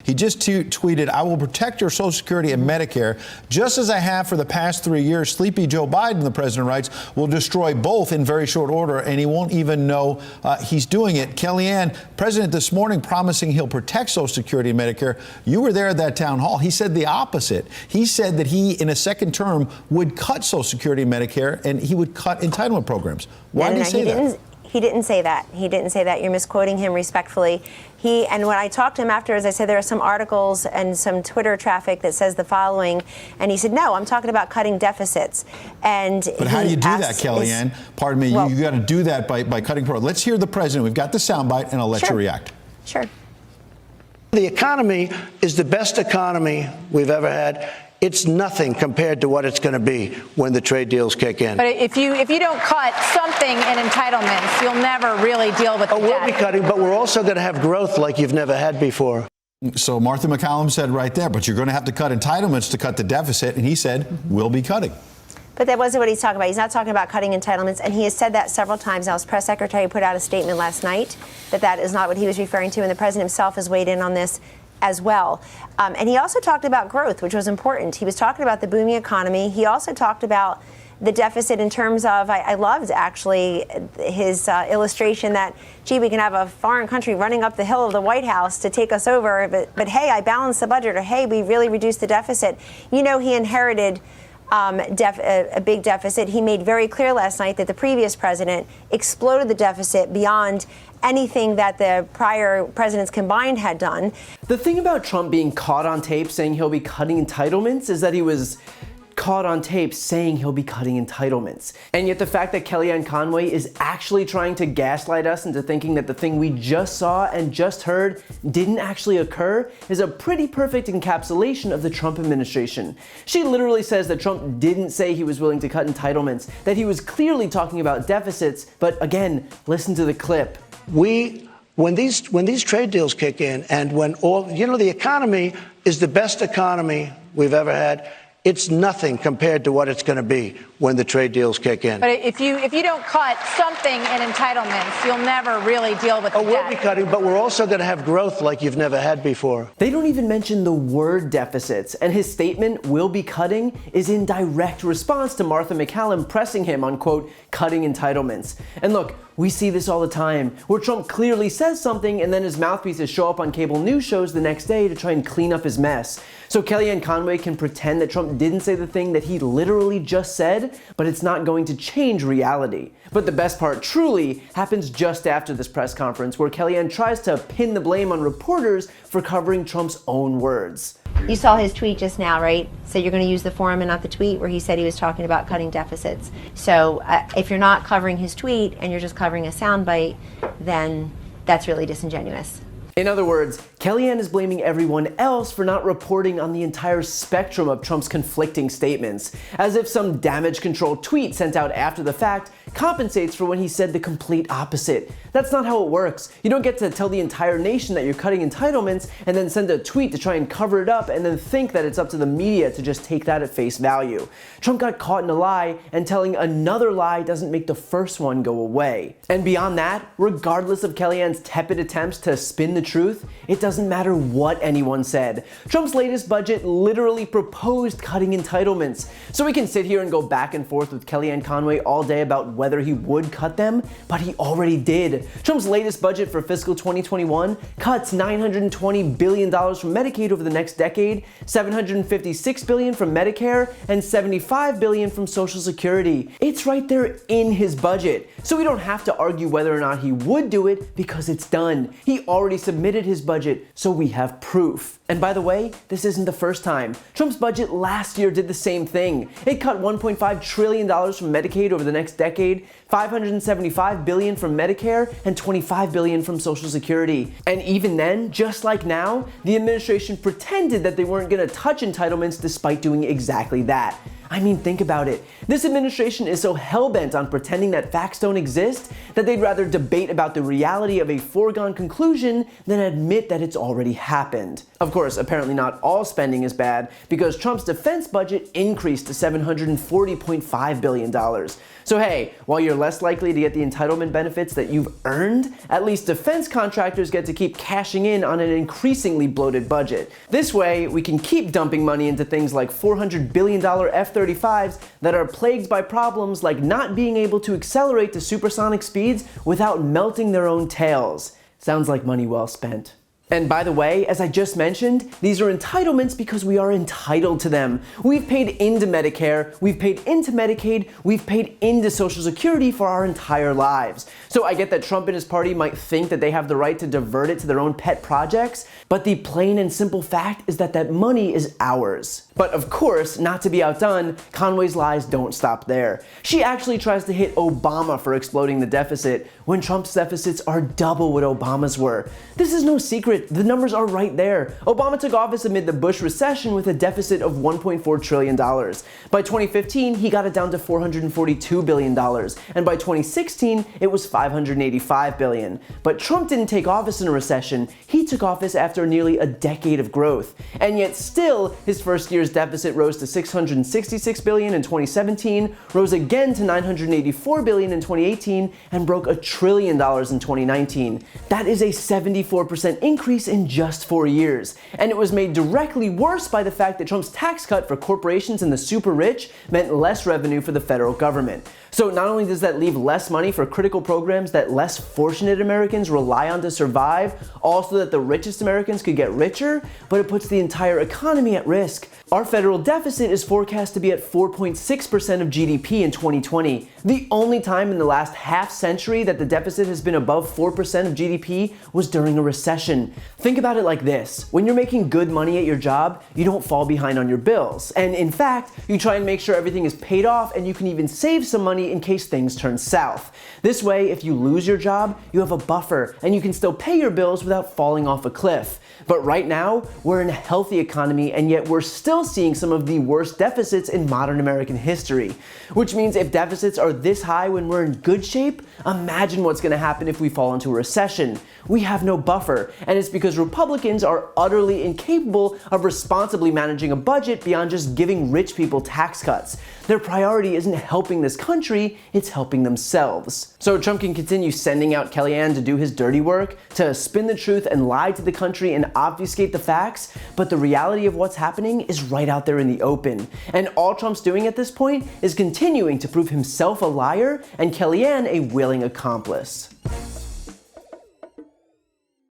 He just tweeted, "I will protect your Social Security and Medicare just as I have for the past 3 years. Sleepy Joe Biden," the president writes, "will destroy both in very short order, and he won't even know he's doing it." Kellyanne, president this morning promising he'll protect Social Security and Medicare. You were there at that town hall. He said the opposite. He said that he, in a second term, would cut Social Security and Medicare, and he would cut entitlement programs. Why did he say that? He didn't say that. He didn't say that. You're misquoting him respectfully. And when I talked to him afterwards, I said there are some articles and some Twitter traffic that says the following. And he said, no, I'm talking about cutting deficits. But how do you do that, Kellyanne? Pardon me, you got to do that by cutting programs. Let's hear the president. We've got the soundbite, and I'll let you react. Sure. The economy is the best economy we've ever had. It's nothing compared to what it's going to be when the trade deals kick in. But if you don't cut something in entitlements, you'll never really deal with the debt. We'll be cutting, but we're also going to have growth like you've never had before. So Martha McCallum said right there, but you're going to have to cut entitlements to cut the deficit, and he said, we'll be cutting. But that wasn't what he's talking about. He's not talking about cutting entitlements, and he has said that several times. Now, his press secretary put out a statement last night that that is not what he was referring to, and the president himself has weighed in on this as well. And he also talked about growth, which was important. He was talking about the booming economy. He also talked about the deficit in terms of, I loved actually his illustration that, gee, we can have a foreign country running up the hill of the White House to take us over, but hey, I balanced the budget, or hey, we really reduced the deficit. You know, he inherited a big deficit. He made very clear last night that the previous president exploded the deficit beyond anything that the prior presidents combined had done. The thing about Trump being caught on tape saying he'll be cutting entitlements is that he was caught on tape saying he'll be cutting entitlements. And yet the fact that Kellyanne Conway is actually trying to gaslight us into thinking that the thing we just saw and just heard didn't actually occur is a pretty perfect encapsulation of the Trump administration. She literally says that Trump didn't say he was willing to cut entitlements, that he was clearly talking about deficits, but again, listen to the clip. When these trade deals kick in, and when the economy is the best economy we've ever had, it's nothing compared to what it's going to be when the trade deals kick in. But if you don't cut something in entitlements, you'll never really deal with the debt. We'll be cutting, but we're also going to have growth like you've never had before. They don't even mention the word deficits, and his statement, "will be cutting," is in direct response to Martha McCallum pressing him on, quote, cutting entitlements. And look, we see this all the time, where Trump clearly says something and then his mouthpieces show up on cable news shows the next day to try and clean up his mess. So Kellyanne Conway can pretend that Trump didn't say the thing that he literally just said, but it's not going to change reality. But the best part truly happens just after this press conference, where Kellyanne tries to pin the blame on reporters for covering Trump's own words. You saw his tweet just now, right? So you're going to use the forum and not the tweet, where he said he was talking about cutting deficits. So if you're not covering his tweet and you're just covering a soundbite, then that's really disingenuous. In other words, Kellyanne is blaming everyone else for not reporting on the entire spectrum of Trump's conflicting statements, as if some damage control tweet sent out after the fact compensates for when he said the complete opposite. That's not how it works. You don't get to tell the entire nation that you're cutting entitlements and then send a tweet to try and cover it up and then think that it's up to the media to just take that at face value. Trump got caught in a lie, and telling another lie doesn't make the first one go away. And beyond that, regardless of Kellyanne's tepid attempts to spin the truth, it doesn't matter what anyone said. Trump's latest budget literally proposed cutting entitlements. So we can sit here and go back and forth with Kellyanne Conway all day about whether he would cut them, but he already did. Trump's latest budget for fiscal 2021 cuts $920 billion from Medicaid over the next decade, $756 billion from Medicare, and $75 billion from Social Security. It's right there in his budget. So we don't have to argue whether or not he would do it, because it's done. He already submitted his budget, so we have proof. And by the way, this isn't the first time. Trump's budget last year did the same thing. It cut $1.5 trillion from Medicaid over the next decade, $575 billion from Medicare, and $25 billion from Social Security. And even then, just like now, the administration pretended that they weren't going to touch entitlements despite doing exactly that. I mean, think about it. This administration is so hell-bent on pretending that facts don't exist that they'd rather debate about the reality of a foregone conclusion than admit that it's already happened. Of course, apparently not all spending is bad, because Trump's defense budget increased to $740.5 billion. So hey, while you're less likely to get the entitlement benefits that you've earned, at least defense contractors get to keep cashing in on an increasingly bloated budget. This way, we can keep dumping money into things like $400 billion F-35s that are plagued by problems like not being able to accelerate to supersonic speeds without melting their own tails. Sounds like money well spent. And by the way, as I just mentioned, these are entitlements because we are entitled to them. We've paid into Medicare, we've paid into Medicaid, we've paid into Social Security for our entire lives. So I get that Trump and his party might think that they have the right to divert it to their own pet projects, but the plain and simple fact is that that money is ours. But of course, not to be outdone, Conway's lies don't stop there. She actually tries to hit Obama for exploding the deficit, when Trump's deficits are double what Obama's were. This is no secret. The numbers are right there. Obama took office amid the Bush recession with a deficit of $1.4 trillion. By 2015, he got it down to $442 billion, and by 2016, it was $585 billion. But Trump didn't take office in a recession. He took office after nearly a decade of growth. And yet still, his first year's deficit rose to $666 billion in 2017, rose again to $984 billion in 2018, and broke $1 trillion in 2019. That is a 74% increase in just 4 years. And it was made directly worse by the fact that Trump's tax cut for corporations and the super rich meant less revenue for the federal government. So not only does that leave less money for critical programs that less fortunate Americans rely on to survive, also that the richest Americans could get richer, but it puts the entire economy at risk. Our federal deficit is forecast to be at 4.6% of GDP in 2020. The only time in the last half century that the deficit has been above 4% of GDP was during a recession. Think about it like this. When you're making good money at your job, you don't fall behind on your bills. And in fact, you try and make sure everything is paid off, and you can even save some money in case things turn south. This way, if you lose your job, you have a buffer, and you can still pay your bills without falling off a cliff. But right now, we're in a healthy economy, and yet we're still seeing some of the worst deficits in modern American history. Which means if deficits are this high when we're in good shape, imagine what's going to happen if we fall into a recession. We have no buffer, and it's because Republicans are utterly incapable of responsibly managing a budget beyond just giving rich people tax cuts. Their priority isn't helping this country, it's helping themselves. So Trump can continue sending out Kellyanne to do his dirty work, to spin the truth and lie to the country and obfuscate the facts, but the reality of what's happening is right out there in the open. And all Trump's doing at this point is continuing to prove himself a liar and Kellyanne a willing accomplice.